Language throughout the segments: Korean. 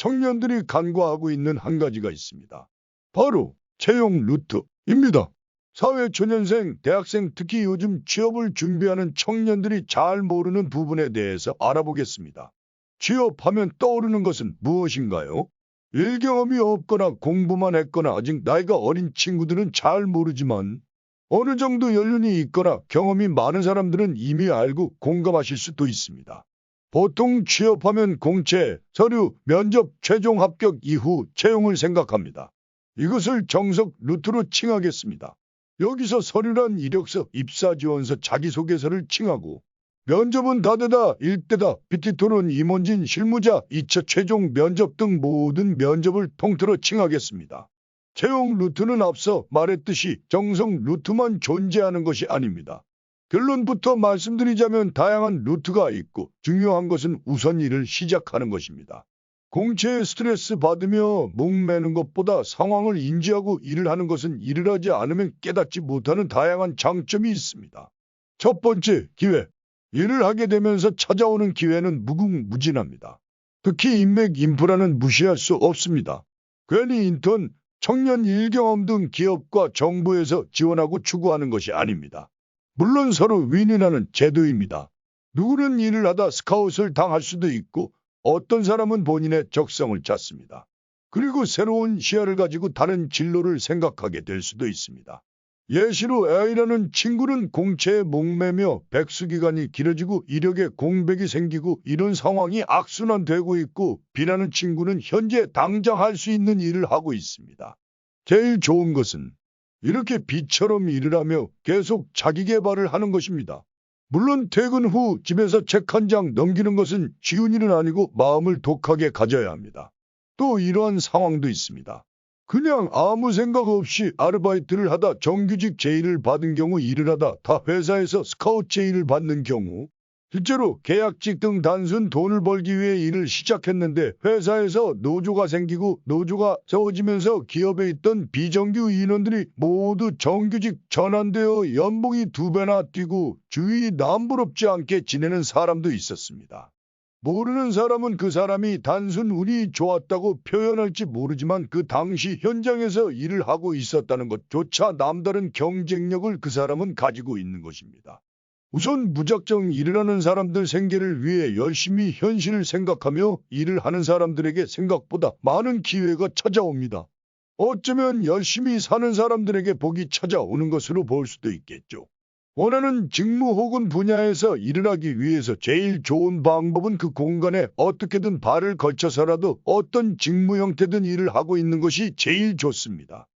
청년들이 간과하고 있는 한 가지가 있습니다. 바로 채용 루트입니다. 사회초년생, 대학생, 특히 요즘 취업을 준비하는 청년들이 잘 모르는 부분에 대해서 알아보겠습니다. 취업하면 떠오르는 것은 무엇인가요? 일 경험이 없거나 공부만 했거나 아직 나이가 어린 친구들은 잘 모르지만 어느 정도 연륜이 있거나 경험이 많은 사람들은 이미 알고 공감하실 수도 있습니다. 보통 취업하면 공채, 서류, 면접, 최종 합격 이후 채용을 생각합니다. 이것을 정석 루트로 칭하겠습니다. 여기서 서류란 이력서, 입사지원서, 자기소개서를 칭하고 면접은 다되다, 일대다, PT토론, 임원진, 실무자, 2차 최종 면접 등 모든 면접을 통틀어 칭하겠습니다. 채용 루트는 앞서 말했듯이 정석 루트만 존재하는 것이 아닙니다. 결론부터 말씀드리자면 다양한 루트가 있고 중요한 것은 우선 일을 시작하는 것입니다. 공채에 스트레스 받으며 목매는 것보다 상황을 인지하고 일을 하는 것은 일을 하지 않으면 깨닫지 못하는 다양한 장점이 있습니다. 첫 번째, 기회. 일을 하게 되면서 찾아오는 기회는 무궁무진합니다. 특히 인맥 인프라는 무시할 수 없습니다. 괜히 인턴, 청년 일경험 등 기업과 정부에서 지원하고 추구하는 것이 아닙니다. 물론 서로 윈윈하는 제도입니다. 누구는 일을 하다 스카웃을 당할 수도 있고 어떤 사람은 본인의 적성을 찾습니다. 그리고 새로운 시야를 가지고 다른 진로를 생각하게 될 수도 있습니다. 예시로 A라는 친구는 공채에 목매며 백수기간이 길어지고 이력에 공백이 생기고 이런 상황이 악순환되고 있고 B라는 친구는 현재 당장 할 수 있는 일을 하고 있습니다. 제일 좋은 것은 이렇게 B처럼 일을 하며 계속 자기 개발을 하는 것입니다. 물론 퇴근 후 집에서 책 한 장 넘기는 것은 쉬운 일은 아니고 마음을 독하게 가져야 합니다. 또 이러한 상황도 있습니다. 그냥 아무 생각 없이 아르바이트를 하다 정규직 제의를 받은 경우 일을 하다 타 회사에서 스카웃 제의를 받는 경우 실제로 계약직 등 단순 돈을 벌기 위해 일을 시작했는데 회사에서 노조가 생기고 노조가 세워지면서 기업에 있던 비정규 인원들이 모두 정규직 전환되어 연봉이 2배나 뛰고 주위 남부럽지 않게 지내는 사람도 있었습니다. 모르는 사람은 그 사람이 단순 운이 좋았다고 표현할지 모르지만 그 당시 현장에서 일을 하고 있었다는 것조차 남다른 경쟁력을 그 사람은 가지고 있는 것입니다. 우선 무작정 일을 하는 사람들 생계를 위해 열심히 현실을 생각하며 일을 하는 사람들에게 생각보다 많은 기회가 찾아옵니다. 어쩌면 열심히 사는 사람들에게 복이 찾아오는 것으로 볼 수도 있겠죠. 원하는 직무 혹은 분야에서 일을 하기 위해서 제일 좋은 방법은 그 공간에 어떻게든 발을 걸쳐서라도 어떤 직무 형태든 일을 하고 있는 것이 제일 좋습니다.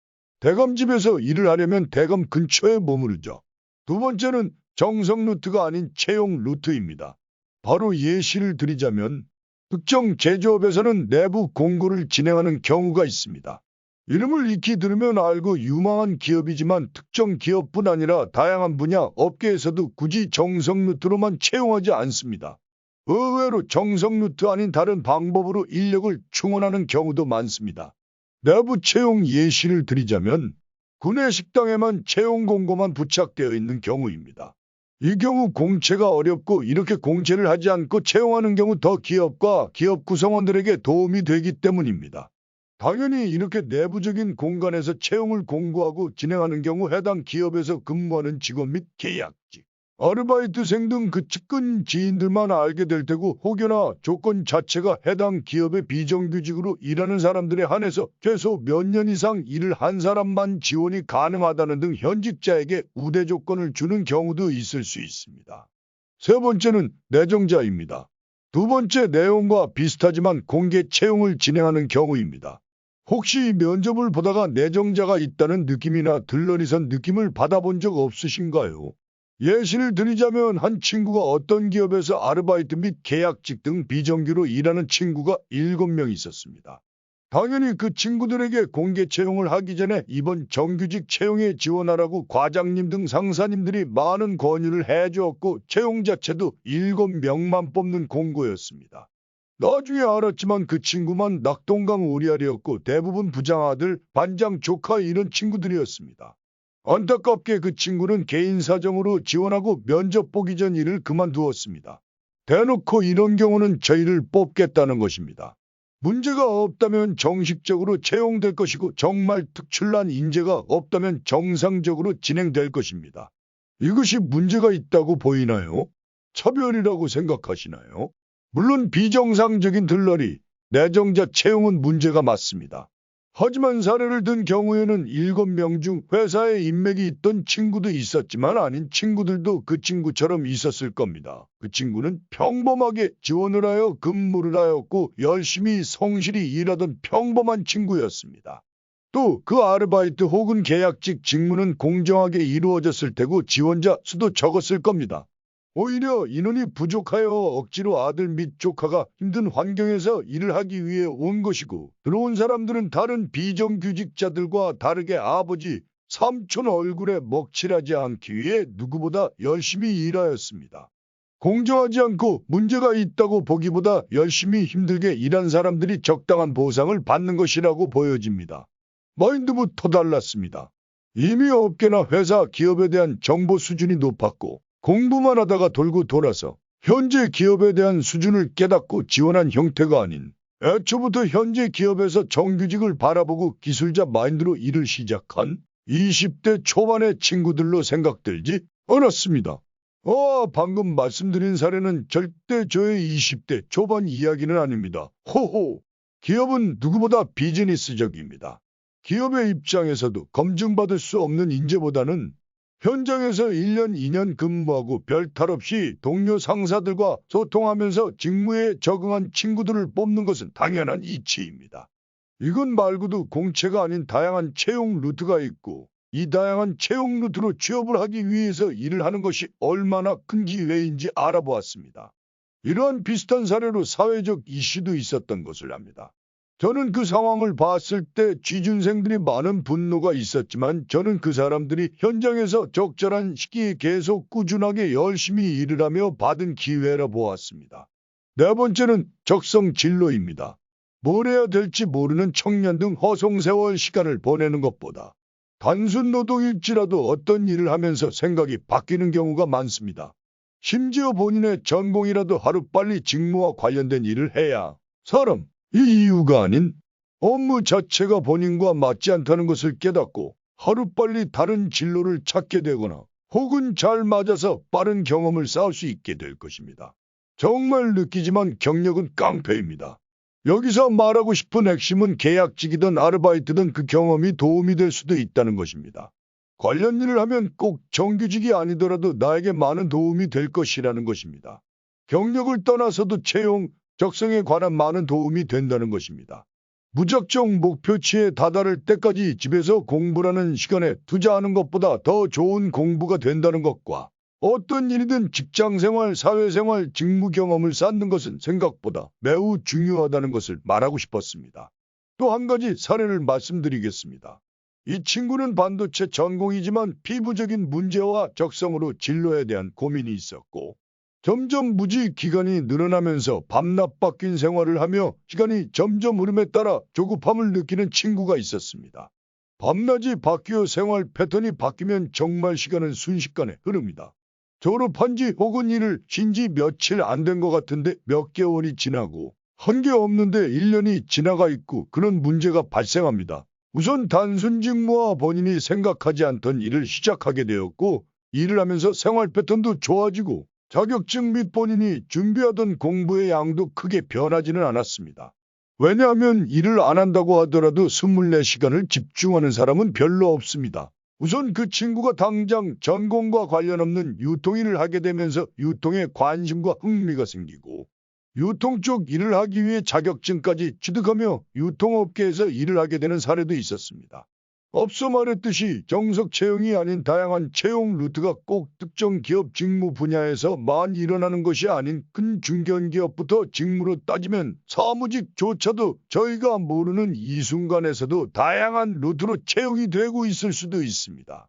대감집에서 일을 하려면 대감 근처에 머무르죠. 두 번째는 정석 루트가 아닌 채용 루트입니다. 바로 예시를 드리자면 특정 제조업에서는 내부 공고를 진행하는 경우가 있습니다. 이름을 익히 들으면 알고 유망한 기업이지만 특정 기업뿐 아니라 다양한 분야 업계에서도 굳이 정석 루트로만 채용하지 않습니다. 의외로 정석 루트 아닌 다른 방법으로 인력을 충원하는 경우도 많습니다. 내부 채용 예시를 드리자면 구내식당에만 채용 공고만 부착되어 있는 경우입니다. 이 경우 공채가 어렵고 이렇게 공채를 하지 않고 채용하는 경우 더 기업과 기업 구성원들에게 도움이 되기 때문입니다. 당연히 이렇게 내부적인 공간에서 채용을 공고하고 진행하는 경우 해당 기업에서 근무하는 직원 및 계약직, 아르바이트생 등 그 측근 지인들만 알게 될 테고 혹여나 조건 자체가 해당 기업의 비정규직으로 일하는 사람들에 한해서 최소 몇 년 이상 일을 한 사람만 지원이 가능하다는 등 현직자에게 우대 조건을 주는 경우도 있을 수 있습니다. 세 번째는 내정자입니다. 두 번째 내용과 비슷하지만 공개 채용을 진행하는 경우입니다. 혹시 면접을 보다가 내정자가 있다는 느낌이나 들러리선 느낌을 받아본 적 없으신가요? 예시를 드리자면 한 친구가 어떤 기업에서 아르바이트 및 계약직 등 비정규로 일하는 친구가 7명 있었습니다. 당연히 그 친구들에게 공개 채용을 하기 전에 이번 정규직 채용에 지원하라고 과장님 등 상사님들이 많은 권유를 해주었고 채용 자체도 7명만 뽑는 공고였습니다. 나중에 알았지만 그 친구만 낙동강 오리알이었고 대부분 부장 아들, 반장 조카 이런 친구들이었습니다. 안타깝게 그 친구는 개인 사정으로 지원하고 면접 보기 전 일을 그만두었습니다. 대놓고 이런 경우는 저희를 뽑겠다는 것입니다. 문제가 없다면 정식적으로 채용될 것이고 정말 특출난 인재가 없다면 정상적으로 진행될 것입니다. 이것이 문제가 있다고 보이나요? 차별이라고 생각하시나요? 물론 비정상적인 들러리, 내정자 채용은 문제가 맞습니다. 하지만 사례를 든 경우에는 7명 중 회사에 인맥이 있던 친구도 있었지만 아닌 친구들도 그 친구처럼 있었을 겁니다. 그 친구는 평범하게 지원을 하여 근무를 하였고 열심히 성실히 일하던 평범한 친구였습니다. 또 그 아르바이트 혹은 계약직 직무는 공정하게 이루어졌을 테고 지원자 수도 적었을 겁니다. 오히려 인원이 부족하여 억지로 아들 및 조카가 힘든 환경에서 일을 하기 위해 온 것이고 들어온 사람들은 다른 비정규직자들과 다르게 아버지, 삼촌 얼굴에 먹칠하지 않기 위해 누구보다 열심히 일하였습니다. 공정하지 않고 문제가 있다고 보기보다 열심히 힘들게 일한 사람들이 적당한 보상을 받는 것이라고 보여집니다. 마인드부터 달랐습니다. 이미 업계나 회사, 기업에 대한 정보 수준이 높았고 공부만 하다가 돌고 돌아서 현재 기업에 대한 수준을 깨닫고 지원한 형태가 아닌 애초부터 현재 기업에서 정규직을 바라보고 기술자 마인드로 일을 시작한 20대 초반의 친구들로 생각들지 않았습니다. 방금 말씀드린 사례는 절대 저의 20대 초반 이야기는 아닙니다. 호호! 기업은 누구보다 비즈니스적입니다. 기업의 입장에서도 검증받을 수 없는 인재보다는 현장에서 1년, 2년 근무하고 별 탈 없이 동료 상사들과 소통하면서 직무에 적응한 친구들을 뽑는 것은 당연한 이치입니다. 이것 말고도 공채가 아닌 다양한 채용 루트가 있고 이 다양한 채용 루트로 취업을 하기 위해서 일을 하는 것이 얼마나 큰 기회인지 알아보았습니다. 이러한 비슷한 사례로 사회적 이슈도 있었던 것을 압니다. 저는 그 상황을 봤을 때 취준생들이 많은 분노가 있었지만 저는 그 사람들이 현장에서 적절한 시기에 계속 꾸준하게 열심히 일을 하며 받은 기회라 보았습니다. 네 번째는 적성 진로입니다. 뭘 해야 될지 모르는 청년 등 허송세월 시간을 보내는 것보다 단순 노동일지라도 어떤 일을 하면서 생각이 바뀌는 경우가 많습니다. 심지어 본인의 전공이라도 하루빨리 직무와 관련된 일을 해야 이 이유가 아닌 업무 자체가 본인과 맞지 않다는 것을 깨닫고 하루빨리 다른 진로를 찾게 되거나 혹은 잘 맞아서 빠른 경험을 쌓을 수 있게 될 것입니다. 정말 느끼지만 경력은 깡패입니다. 여기서 말하고 싶은 핵심은 계약직이든 아르바이트든 그 경험이 도움이 될 수도 있다는 것입니다. 관련 일을 하면 꼭 정규직이 아니더라도 나에게 많은 도움이 될 것이라는 것입니다. 경력을 떠나서도 채용, 적성에 관한 많은 도움이 된다는 것입니다. 무작정 목표치에 다다를 때까지 집에서 공부라는 시간에 투자하는 것보다 더 좋은 공부가 된다는 것과 어떤 일이든 직장생활, 사회생활, 직무 경험을 쌓는 것은 생각보다 매우 중요하다는 것을 말하고 싶었습니다. 또 한 가지 사례를 말씀드리겠습니다. 이 친구는 반도체 전공이지만 피부적인 문제와 적성으로 진로에 대한 고민이 있었고 점점 무직 기간이 늘어나면서 밤낮 바뀐 생활을 하며 시간이 점점 흐름에 따라 조급함을 느끼는 친구가 있었습니다. 밤낮이 바뀌어 생활 패턴이 바뀌면 정말 시간은 순식간에 흐릅니다. 졸업한 지 혹은 일을 쉰 지 며칠 안 된 것 같은데 몇 개월이 지나고 한 게 없는데 1년이 지나가 있고 그런 문제가 발생합니다. 우선 단순 직무와 본인이 생각하지 않던 일을 시작하게 되었고 일을 하면서 생활 패턴도 좋아지고 자격증 및 본인이 준비하던 공부의 양도 크게 변하지는 않았습니다. 왜냐하면 일을 안 한다고 하더라도 24시간을 집중하는 사람은 별로 없습니다. 우선 그 친구가 당장 전공과 관련 없는 유통일을 하게 되면서 유통에 관심과 흥미가 생기고 유통 쪽 일을 하기 위해 자격증까지 취득하며 유통업계에서 일을 하게 되는 사례도 있었습니다. 앞서 말했듯이 정석 채용이 아닌 다양한 채용 루트가 꼭 특정 기업 직무 분야에서만 일어나는 것이 아닌 큰 중견기업부터 직무로 따지면 사무직조차도 저희가 모르는 이 순간에서도 다양한 루트로 채용이 되고 있을 수도 있습니다.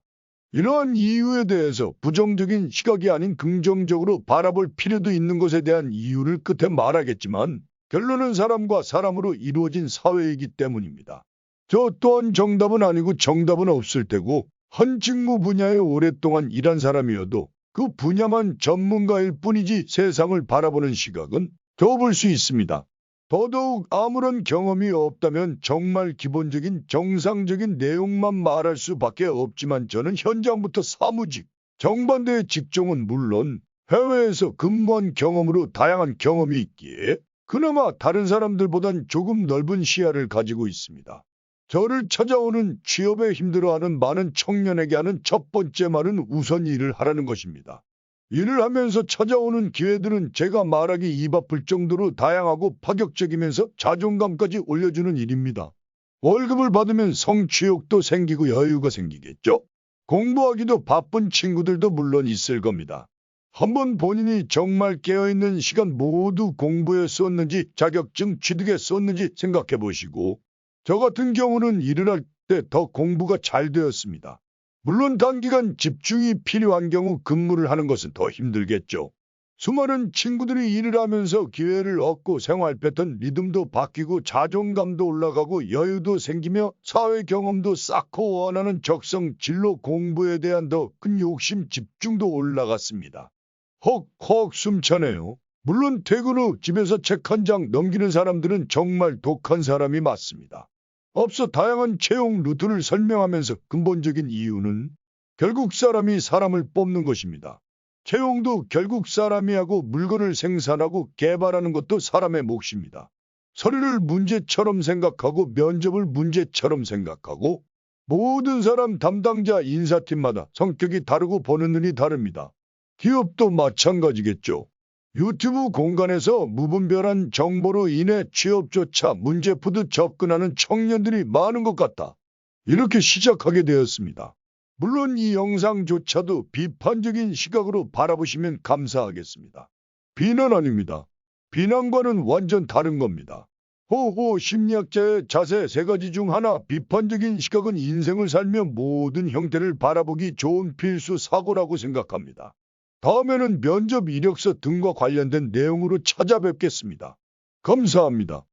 이러한 이유에 대해서 부정적인 시각이 아닌 긍정적으로 바라볼 필요도 있는 것에 대한 이유를 끝에 말하겠지만 결론은 사람과 사람으로 이루어진 사회이기 때문입니다. 저 또한 정답은 아니고 정답은 없을 테고 한 직무 분야에 오랫동안 일한 사람이어도 그 분야만 전문가일 뿐이지 세상을 바라보는 시각은 좁을 수 있습니다. 더더욱 아무런 경험이 없다면 정말 기본적인 정상적인 내용만 말할 수밖에 없지만 저는 현장부터 사무직, 정반대의 직종은 물론 해외에서 근무한 경험으로 다양한 경험이 있기에 그나마 다른 사람들보단 조금 넓은 시야를 가지고 있습니다. 저를 찾아오는 취업에 힘들어하는 많은 청년에게 하는 첫 번째 말은 우선 일을 하라는 것입니다. 일을 하면서 찾아오는 기회들은 제가 말하기 입 아플 정도로 다양하고 파격적이면서 자존감까지 올려주는 일입니다. 월급을 받으면 성취욕도 생기고 여유가 생기겠죠? 공부하기도 바쁜 친구들도 물론 있을 겁니다. 한번 본인이 정말 깨어있는 시간 모두 공부에 썼는지 자격증 취득에 썼는지 생각해 보시고 저 같은 경우는 일을 할 때 더 공부가 잘 되었습니다. 물론 단기간 집중이 필요한 경우 근무를 하는 것은 더 힘들겠죠. 수많은 친구들이 일을 하면서 기회를 얻고 생활 패턴 리듬도 바뀌고 자존감도 올라가고 여유도 생기며 사회 경험도 쌓고 원하는 적성 진로 공부에 대한 더 큰 욕심 집중도 올라갔습니다. 헉헉 숨차네요. 물론 퇴근 후 집에서 책 한 장 넘기는 사람들은 정말 독한 사람이 맞습니다. 앞서 다양한 채용 루트를 설명하면서 근본적인 이유는 결국 사람이 사람을 뽑는 것입니다. 채용도 결국 사람이 하고 물건을 생산하고 개발하는 것도 사람의 몫입니다. 서류를 문제처럼 생각하고 면접을 문제처럼 생각하고 모든 사람 담당자 인사팀마다 성격이 다르고 보는 눈이 다릅니다. 기업도 마찬가지겠죠. 유튜브 공간에서 무분별한 정보로 인해 취업조차 문제푸듯 접근하는 청년들이 많은 것 같다. 이렇게 시작하게 되었습니다. 물론 이 영상조차도 비판적인 시각으로 바라보시면 감사하겠습니다. 비난 아닙니다. 비난과는 완전 다른 겁니다. 호호 심리학자의 자세 세 가지 중 하나 비판적인 시각은 인생을 살며 모든 형태를 바라보기 좋은 필수 사고라고 생각합니다. 다음에는 면접 이력서 등과 관련된 내용으로 찾아뵙겠습니다. 감사합니다.